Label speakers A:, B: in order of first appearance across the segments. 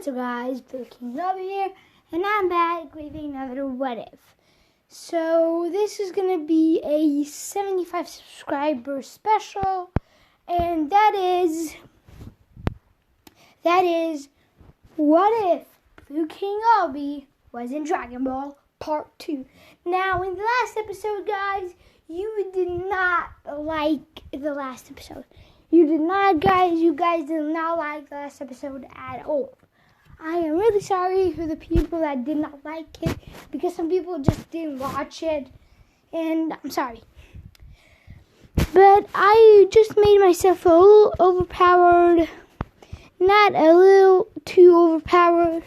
A: What's up, guys? BlocKingAlbi here, and I'm back with another What If. So this is gonna be a 75 subscriber special, and that is What If BlocKingAlbi Was in Dragon Ball Part 2. Now, in the last episode, guys, you did not like the last episode. You guys did not like the last episode at all. I am really sorry for the people that did not like it, because some people just didn't watch it, and I'm sorry. But I just made myself a little overpowered, not a little too overpowered,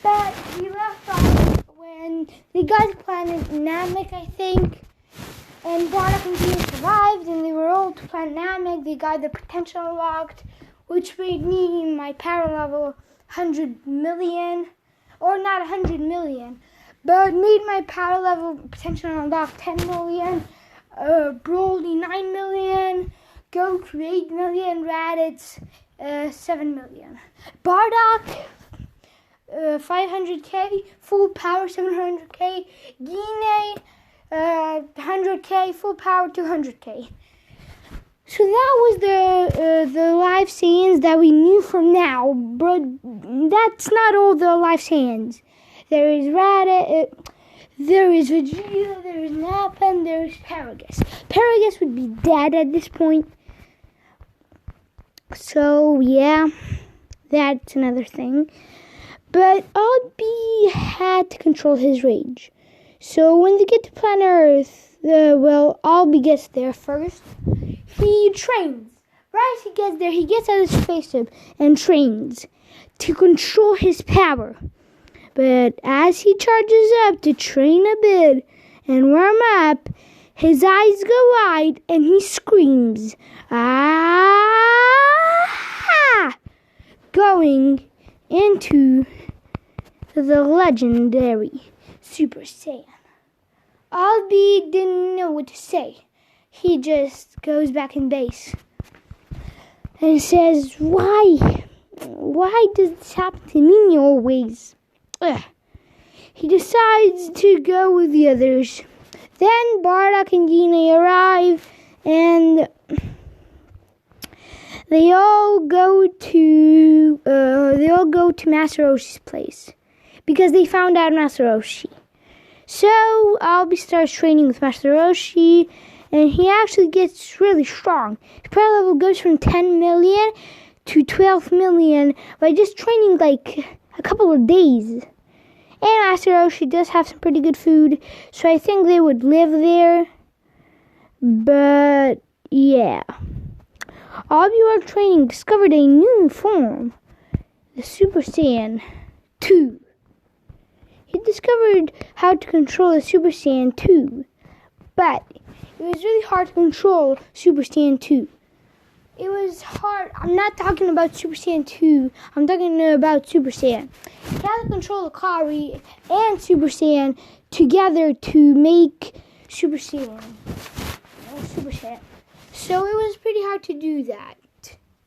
A: but we left off when they got to planet Namek, I think. And Bardock and Gina survived, and they were all to Planet Namek. They got their potential unlocked, which made me my power level 100 million, or not 100 million, but made my power level potential unlocked 10 million, Broly 9 million, Goku 8 million, Raditz 7 million. Bardock 500k, full power 700k, Gine 100k, full power 200k. So that was the live Saiyans that we knew from now, but that's not all the live Saiyans. There is Raditz, there is Vegeta, there is Nappa, and there is Paragus. Paragus would be dead at this point. So yeah, that's another thing. But Albi had to control his rage. So when they get to planet Earth, Albi gets there first. He trains. Right as he gets there, he gets out of his spaceship and trains to control his power. But as he charges up to train a bit and warm up, his eyes go wide and he screams, "Ah!" going into the legendary Super Saiyan. Albi didn't know what to say. He just goes back in base and says, Why does this happen to me always? He decides to go with the others. Then Bardock and Gine arrive, and they all go to Master Roshi's place, because they found out Master Roshi. So Albi starts training with Master Roshi, and he actually gets really strong. His power level goes from 10 million to 12 million by just training like a couple of days. And Master Roshi does have some pretty good food, so I think they would live there. But yeah, Albi, while training, discovered a new form, the Super Saiyan 2. He discovered how to control the Super Saiyan 2, but it was really hard to control Super Saiyan 2. It was hard. I'm not talking about Super Saiyan 2. I'm talking about Super Saiyan. He had to control Akari and Super Saiyan together to make Super Saiyan. So it was pretty hard to do that.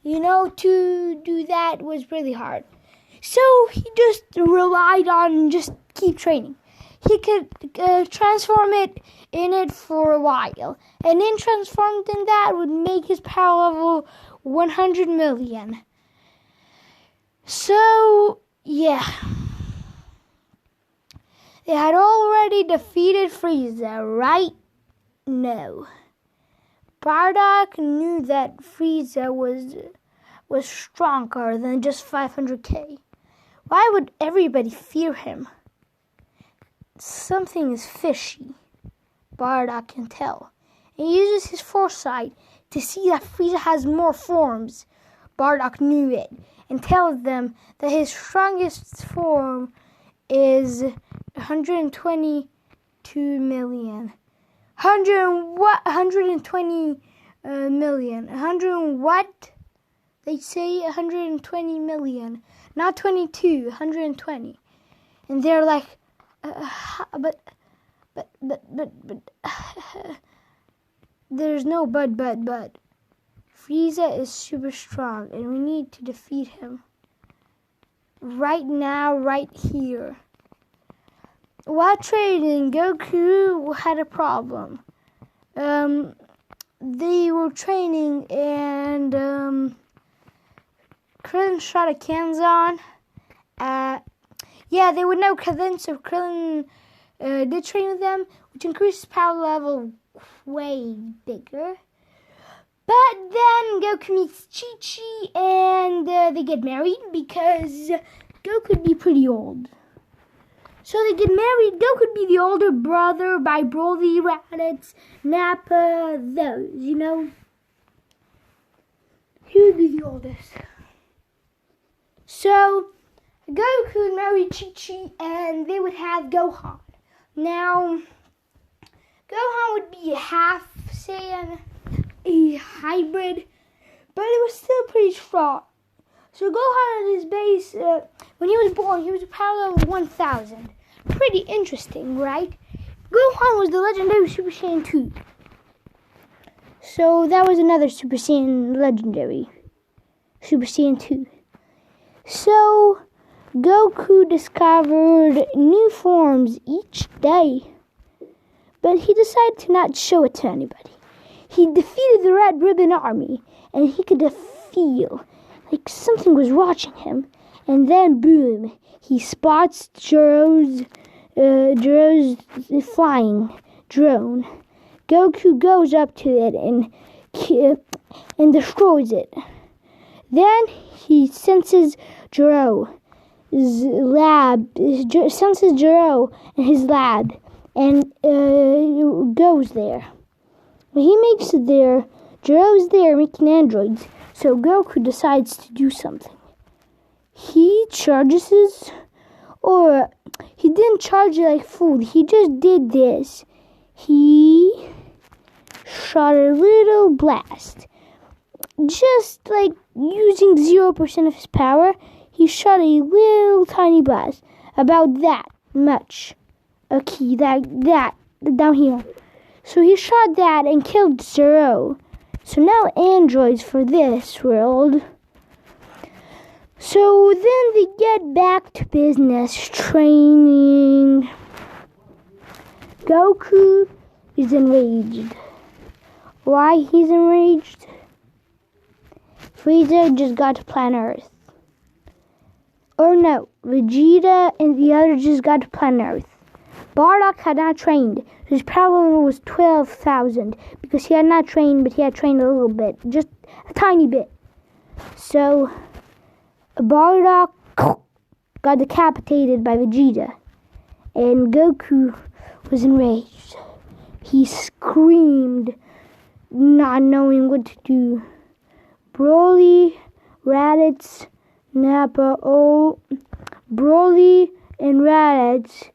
A: To do that was really hard. So he just relied on just keep training. He could transform it in it for a while. And then transformed in that would make his power level 100 million. So, yeah. They had already defeated Frieza, right? No. Bardock knew that Frieza was stronger than just 500k. Why would everybody fear him? Something is fishy. Bardock can tell. He uses his foresight to see that Frieza has more forms. Bardock knew it and tells them that his strongest form is 122 million. 120 million. 100 what? They say 120 million. Not 22, 120. And they're like, but, there's no but. Frieza is super strong, and we need to defeat him. right now, right here. While training, Goku had a problem. They were training and Krillin shot a Kanzan. They would know Krillin, so Krillin did train with them, which increases power level way bigger. But then Goku meets Chi-Chi and they get married because Goku would be pretty old. So they get married. Goku would be the older brother by Broly, Raditz, Nappa, those, you know. He would be the oldest. So Goku would marry Chi-Chi and they would have Gohan. Now, Gohan would be a half Saiyan, a hybrid, but it was still pretty strong. So Gohan at his base, when he was born, he was a power level 1000. Pretty interesting, right? Gohan was the legendary Super Saiyan 2. So that was another Super Saiyan legendary. Super Saiyan 2. So Goku discovered new forms each day. But he decided to not show it to anybody. He defeated the Red Ribbon Army, and he could feel like something was watching him. And then, boom, he spots Jiro's flying drone. Goku goes up to it and destroys it. Then he senses Jiro's in his lab and goes there. When he makes it there, Jiro's there making androids, so Goku decides to do something. He charges he didn't charge it like food, he just did this. He shot a little blast. Just like using 0% of his power, he shot a little tiny blast. About that much. Okay, that down here. So he shot that and killed Jiro. So now androids for this world. So then they get back to business, training. Goku is enraged. Why he's enraged? Frieza just got to planet Earth. Or no, Vegeta and the others just got to planet Earth. Bardock had not trained. His power level was 12,000 because he had not trained, but he had trained a little bit, just a tiny bit. So Bardock got decapitated by Vegeta, and Goku was enraged. He screamed, not knowing what to do. Broly, Raditz, Nappa, Broly and Raditz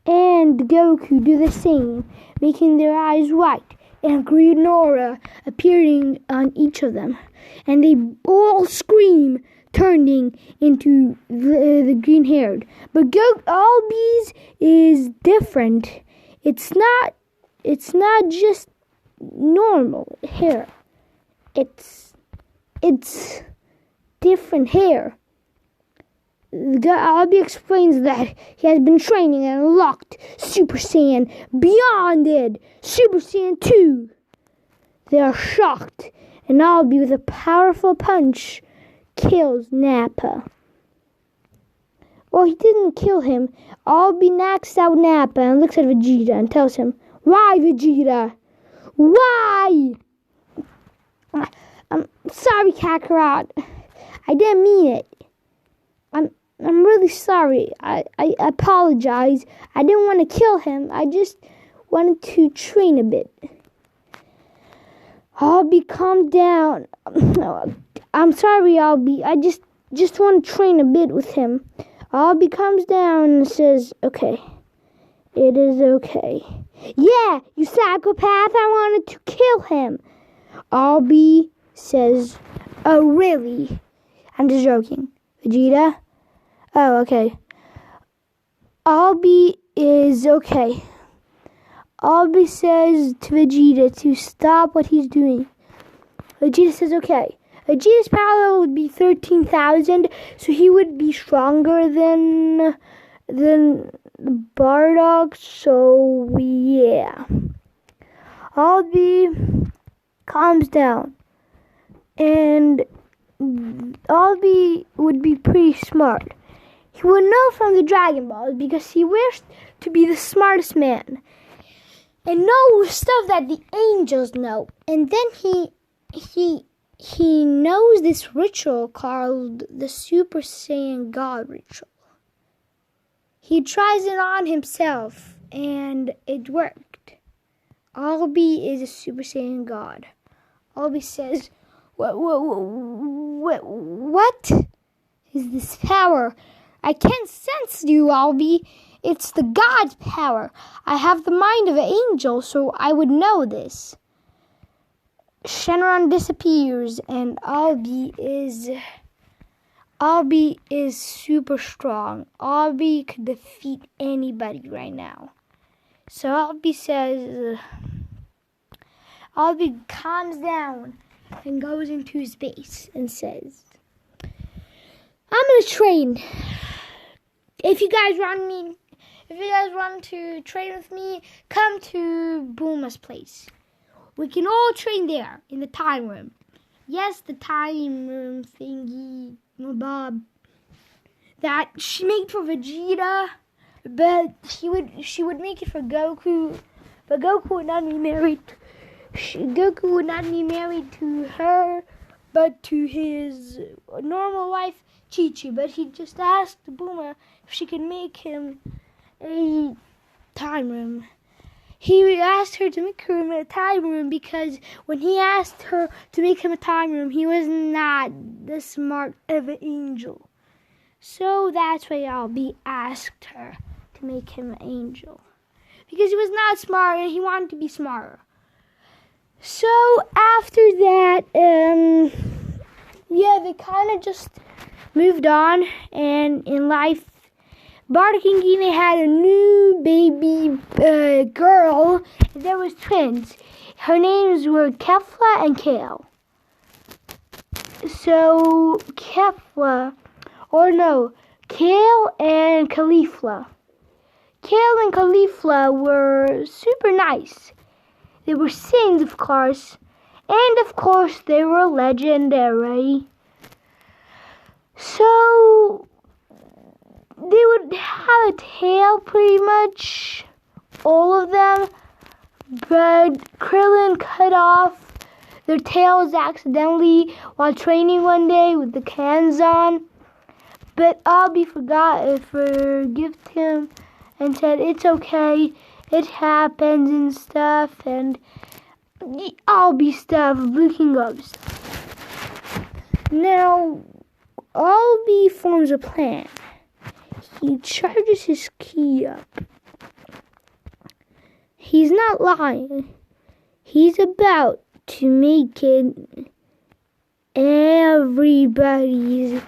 A: and Goku do the same, making their eyes white and green aura appearing on each of them. And they all scream, turning into the green-haired. But Albi's is different. It's not just normal hair. It's different hair. Albi explains that he has been training and unlocked Super Saiyan beyond it, Super Saiyan 2. They are shocked, and Albi with a powerful punch kills Nappa. Well, he didn't kill him. Albi knocks out Nappa and looks at Vegeta and tells him, "Why, Vegeta? Why?" I'm sorry, Kakarot. I didn't mean it. I'm really sorry. I apologize. I didn't want to kill him. I just wanted to train a bit. Albi, calm down. I'm sorry, Albi. I just want to train a bit with him. Albi comes down and says, "Okay, it is okay." "Yeah, you psychopath. I wanted to kill him." Albi says, "Oh, really?" "I'm just joking. Vegeta?" "Oh, okay." Albi is okay. Albi says to Vegeta to stop what he's doing. Vegeta says, "Okay, Vegeta's power would be 13,000, so he would be stronger than Bardock. So yeah, Albi calms down, and Albi would be pretty smart. He would know from the Dragon Balls because he wished to be the smartest man and know stuff that the angels know. And then he knows this ritual called the Super Saiyan God ritual. He tries it on himself, and it worked. Albi is a Super Saiyan God. Albi says, What is this power? I can't sense you, Albi. It's the God's power. I have the mind of an angel, so I would know this. Shenron disappears, and Albi is super strong. Albi could defeat anybody right now. So Albi calms down and goes into his base and says, I'm gonna train. If you guys want to train with me, come to Bulma's place. We can all train there in the time room. Yes, the time room thingy, Bob, that she made for Vegeta, but she would make it for Goku. But Goku would not be married. Goku would not be married to her, but to his normal wife, Chi-Chi. But he just asked Bulma if she could make him a time room. He asked her to make him a time room because when he asked her to make him a time room, he was not the smart of an angel. So that's why Albi asked her to make him an angel. Because he was not smart and he wanted to be smarter. So after that, they kind of just moved on, and in life, Bardock and Gine had a new baby girl. There was twins. Her names were Kefla and Kale. So Kale and Caulifla. Kale and Caulifla were super nice. They were Saiyans, of course, and of course they were legendary. So they would have a tail, pretty much, all of them, but Krillin cut off their tails accidentally while training one day with the cans on, but Albi forgave him and said it's okay, it happens and stuff, and the Albi stuff, BlocKingAlbi stuff. Now, Albi forms a plan. He charges his ki up. He's not lying. He's about to make it everybody's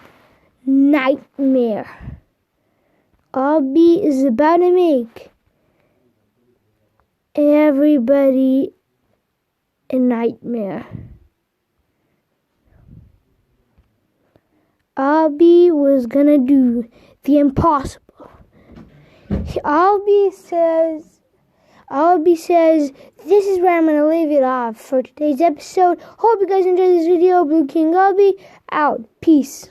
A: nightmare. Albi is about to make everybody a nightmare. Albi was gonna do the impossible. Albi says, this is where I'm gonna leave it off for today's episode. Hope you guys enjoyed this video. BlocKingAlbi out. Peace.